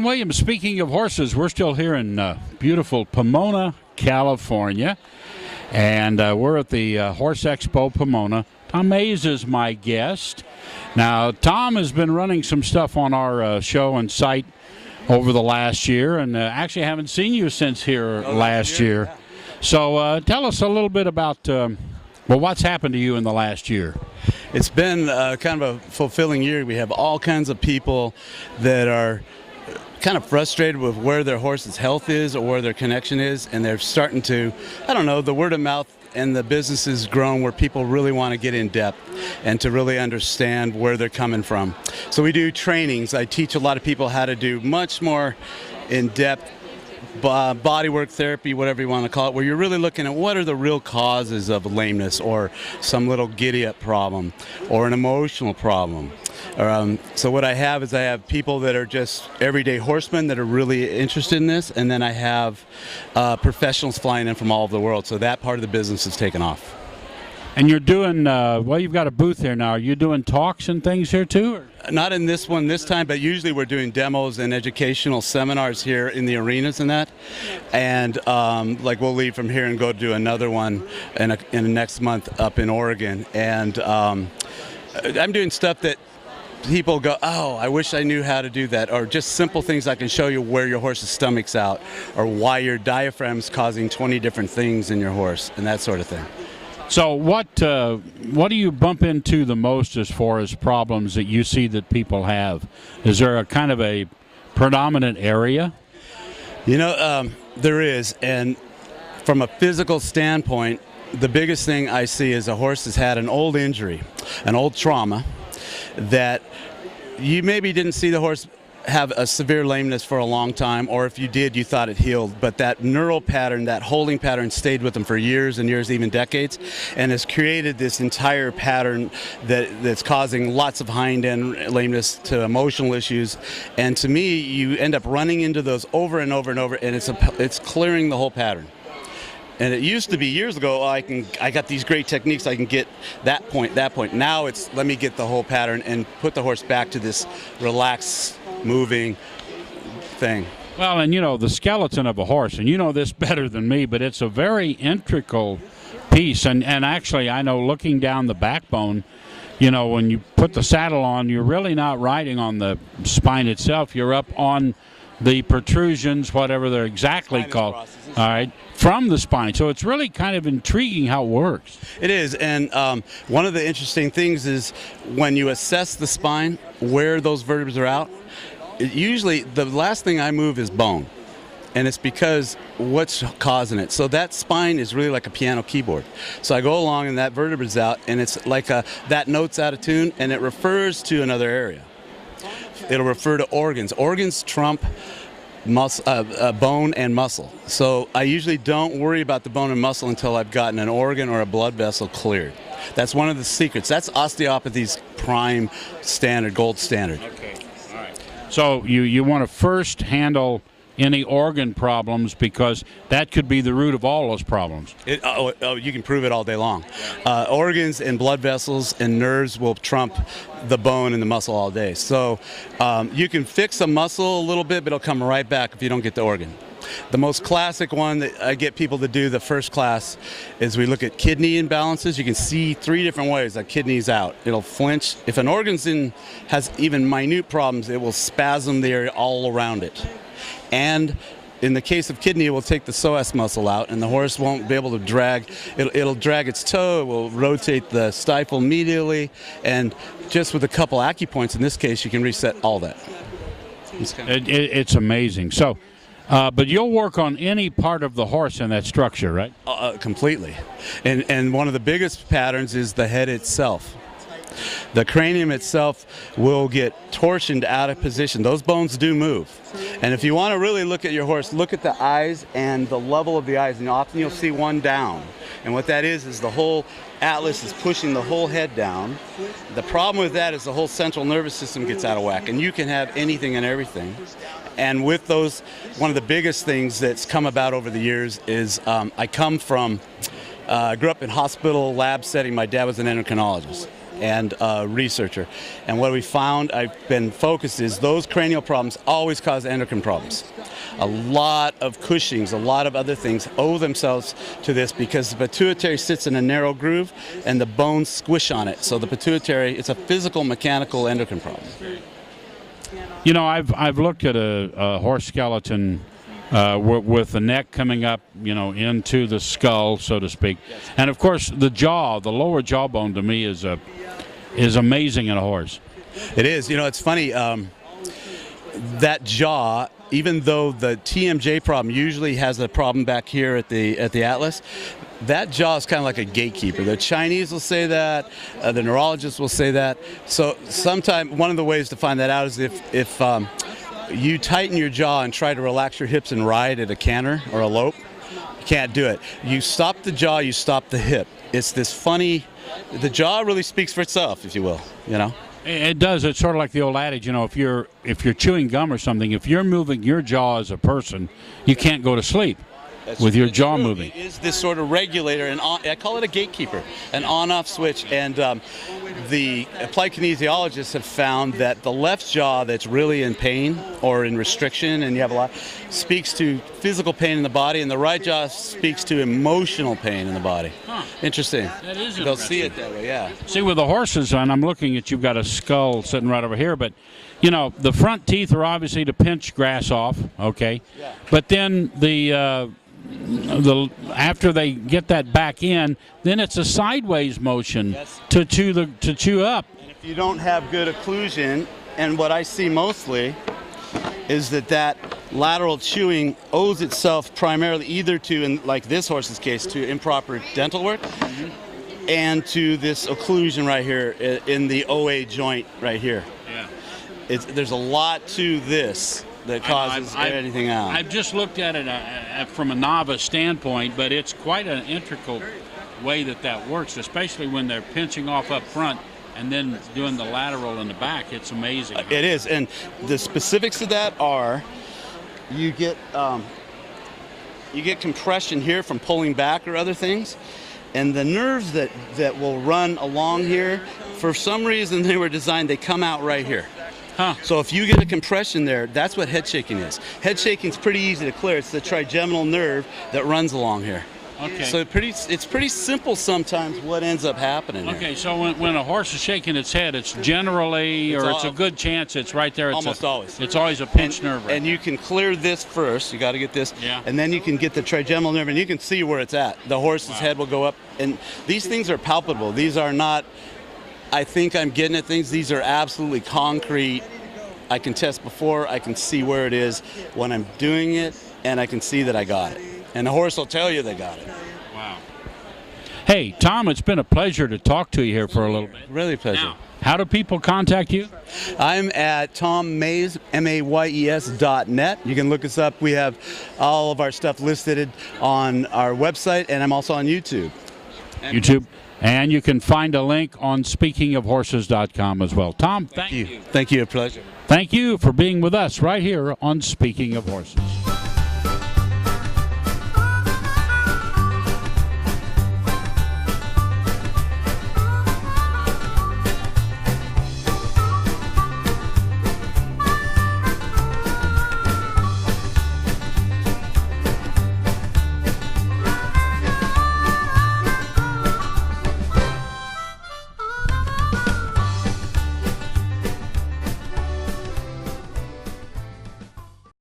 Dean Williams, speaking of horses, we're still here in beautiful Pomona, California, and we're at the Horse Expo Pomona. Tom Mays is my guest. Now, Tom has been running some stuff on our show and site over the last year, and actually haven't seen you since here last year. Yeah. So tell us a little bit about what's happened to you in the last year. It's been kind of a fulfilling year. We have all kinds of people that are kind of frustrated with where their horse's health is or where their connection is, and they're starting to, the word of mouth and the business has grown where people really want to get in depth and to really understand where they're coming from. So we do trainings. I teach a lot of people how to do much more in-depth bodywork therapy, whatever you want to call it, where you're really looking at what are the real causes of lameness or some little giddy-up problem or an emotional problem. So what I have people that are just everyday horsemen that are really interested in this, and then I have professionals flying in from all over the world. So that part of the business has taken off. And you're doing, you've got a booth here now. Are you doing talks and things here too? Or? Not in this one this time, but usually we're doing demos and educational seminars here in the arenas and that. And we'll leave from here and go do another one in the next month up in Oregon. And I'm doing stuff that people go, oh, I wish I knew how to do that, or just simple things I can show you where your horse's stomach's out, or why your diaphragm's causing 20 different things in your horse, and that sort of thing. So what do you bump into the most as far as problems that you see that people have? Is there a kind of a predominant area? There is, and from a physical standpoint, the biggest thing I see is a horse has had an old injury, an old trauma, that you maybe didn't see the horse have a severe lameness for a long time, or if you did, you thought it healed, but that neural pattern, that holding pattern stayed with them for years and years, even decades, and has created this entire pattern that's causing lots of hind end lameness to emotional issues. And to me, you end up running into those over and over and over, and it's clearing the whole pattern. And it used to be years ago, I got these great techniques, I can get that point. Now it's let me get the whole pattern and put the horse back to this relaxed, moving thing. Well, and the skeleton of a horse, and you know this better than me, but it's a very integral piece. And actually, I know looking down the backbone, when you put the saddle on, you're really not riding on the spine itself. You're up on the protrusions, whatever they're exactly called, all right, from the spine. So it's really kind of intriguing how it works. It is, and one of the interesting things is when you assess the spine, where those vertebrae are out, usually the last thing I move is bone. And it's because what's causing it. So that spine is really like a piano keyboard. So I go along and that vertebrae's out, and it's like that note's out of tune, and it refers to another area. It'll refer to organs. Organs trump bone and muscle. So I usually don't worry about the bone and muscle until I've gotten an organ or a blood vessel cleared. That's one of the secrets. That's osteopathy's prime standard, gold standard. Okay, all right. So you want to first handle any organ problems, because that could be the root of all those problems. You can prove it all day long. Organs and blood vessels and nerves will trump the bone and the muscle all day. So you can fix a muscle a little bit, but it'll come right back if you don't get the organ. The most classic one that I get people to do the first class is we look at kidney imbalances. You can see 3 different ways that kidney's out. It'll flinch. If an organ's has even minute problems, it will spasm the area all around it. And in the case of kidney, it will take the psoas muscle out, and the horse won't be able to drag. It'll drag its toe. It will rotate the stifle medially, and just with a couple acupoints, in this case, you can reset all that. It's amazing. So, but you'll work on any part of the horse in that structure, right? Completely. And one of the biggest patterns is the head itself. The cranium itself will get torsioned out of position. Those bones do move. And if you want to really look at your horse, look at the eyes and the level of the eyes, and often you'll see one down. And what that is the whole atlas is pushing the whole head down. The problem with that is the whole central nervous system gets out of whack, and you can have anything and everything. And with those, one of the biggest things that's come about over the years is I grew up in hospital lab setting. My dad was an endocrinologist. and researcher. And what we found, I've been focused, is those cranial problems always cause endocrine problems. A lot of Cushing's, a lot of other things owe themselves to this because the pituitary sits in a narrow groove and the bones squish on it. So the pituitary, it's a physical, mechanical endocrine problem. You know, I've looked at a horse skeleton with the neck coming up, you know, into the skull, so to speak, and of course the jaw, the lower jawbone, to me is amazing in a horse. It is. You know, it's funny. That jaw, even though the TMJ problem usually has a problem back here at the atlas, that jaw is kind of like a gatekeeper. The Chinese will say that, the neurologists will say that. So sometimes one of the ways to find that out is if you tighten your jaw and try to relax your hips and ride at a canter or a lope, you can't do it. You stop the jaw, you stop the hip. It's this funny, the jaw really speaks for itself, if you will, you know? It does. It's sort of like the old adage, you know, if you're chewing gum or something, if you're moving your jaw as a person, you can't go to sleep with your jaw moving. It is this sort of regulator, and I call it a gatekeeper, an on-off switch. And the applied kinesiologists have found that the left jaw that's really in pain or in restriction, and you have a lot, speaks to physical pain in the body, and the right jaw speaks to emotional pain in the body. Huh. Interesting. That is interesting. They'll see it that way, yeah. See, with the horses, and I'm looking at, you've got a skull sitting right over here, but you know, the front teeth are obviously to pinch grass off, okay? Yeah. But then the after they get that back in, then it's a sideways motion. Yes. to chew up. And if you don't have good occlusion, and what I see mostly is that lateral chewing owes itself primarily either to, in like this horse's case, to improper dental work, and to this occlusion right here in the OA joint right here. Yeah. There's a lot to this that causes anything out. I've just looked at it from a novice standpoint, but it's quite an integral way that works, especially when they're pinching off up front and then doing the lateral in the back. It's amazing. It is, and the specifics of that are you get compression here from pulling back or other things, and the nerves that will run along here, for some reason they were designed, they come out right here. Huh. So if you get a compression there, that's what head shaking is. Head shaking is pretty easy to clear. It's the trigeminal nerve that runs along here. Okay. So it's pretty simple sometimes what ends up happening here. Okay, so when a horse is shaking its head, it's generally, it's a good chance it's right there. It's almost always. It's always a pinched nerve. Right? And you can clear this first. You got to get this. Yeah. And then you can get the trigeminal nerve, and you can see where it's at. The horse's head will go up. And these things are palpable. These are not, I think I'm getting at things. These are absolutely concrete. I can test before, I can see where it is when I'm doing it, and I can see that I got it. And the horse will tell you they got it. Wow. Hey, Tom, it's been a pleasure to talk to you here for a little bit. Really a pleasure. Now, how do people contact you? I'm at tommayes, MAYES.net. You can look us up. We have all of our stuff listed on our website, and I'm also on YouTube. And you can find a link on speakingofhorses.com as well. Tom, thank you. Thank you. A pleasure. Thank you for being with us right here on Speaking of Horses.